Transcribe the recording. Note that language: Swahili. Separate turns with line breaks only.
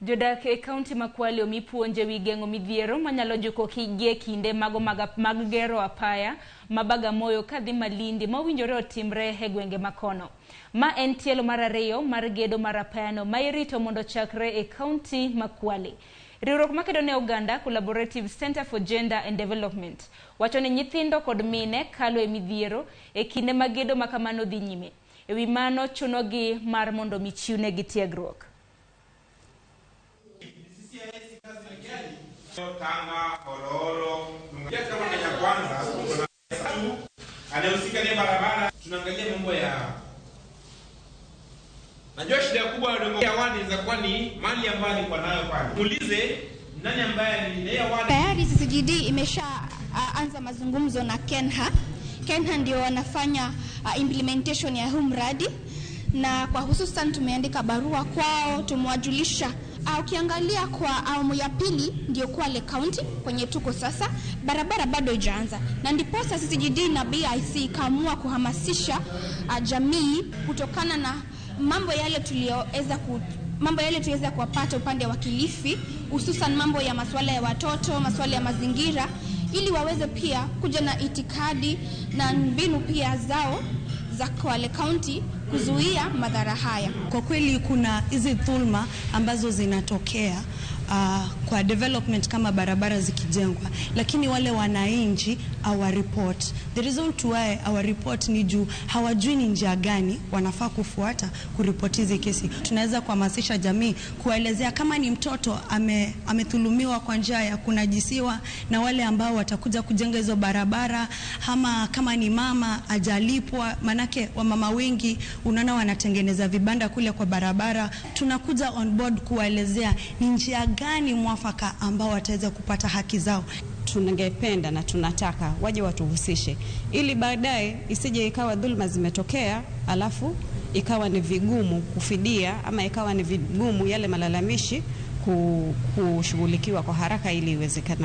Jodak e kaonti ma Kwale omi puonj ewi geng'o midhiero manyalo juko gie kinde mag gero apaya ma Bagamoyo kadhi Malindi mowinjore otimre e gwenge makono. Ma en tielo mar ariyo mar gedo mar apayano ma irito mondo chakre e kaonti ma Kwale. Ritruok makedo ne Uganda Collaborative Center for Gender and Development wacho ni nyithindo kod mine kalo e midhiero e kinde mag gedo makamano dhi nyime. Ewi mano chunogi mar mondo michiwne gi tiegruok.
Tanga, Ororo, kama Kenya kwanza, anahusika na barabara, tunaangalia mambo ya najua shida kubwa ya wadi za kwani mali ambayo alikuwa nayo pale. Muulize nani ambaye ni wadi.
Tayari CCGD imesha anza mazungumzo na Kenha. Kenha ndio wanafanya implementation ya huu mradi, na kwa hususan tumeandika barua kwao, tumewajulisha. Ukiangalia kwa awamu ya pili ndio Kwale County kwenye tuko sasa, barabara bado haijaanza, na ndipo sasa CCGD na BIC kaamua kuhamasisha jamii kutokana na mambo yale tuliweza kuwapata upande wa Kilifi, hususan mambo ya masuala ya watoto, masuala ya mazingira, ili waweze pia kuja na itikadi na mbinu pia zao za Kwale County kuzuia madhara haya.
Kwa kweli kuna hizi dhulma ambazo zinatokea kwa development kama barabara zikijengwa, lakini wale wananchi our report. The reason to why our report ni juu hawajui ni njia gani wanafaa kufuata kuripoti hizi kesi. Tunaweza kuhamasisha jamii, kuelezea kama ni mtoto amethulumiwa kwa njia ya kunajisiwa na wale ambao watakuja kujenga hizo barabara, ama kama ni mama ajalipwa, manake wamama wengi unaona wanatengeneza vibanda kule kwa barabara. Tunakuja on board kuelezea ni njia gani mwafaka ambao wataweza kupata haki zao.
Tunangependa na tunataka waje watuhusishe, ili baadaye isije ikawa dhulma zimetokea alafu ikawa ni vigumu kufidia, ama ikawa ni vigumu yale malalamishi kushughulikiwa kwa haraka ili iwezekane.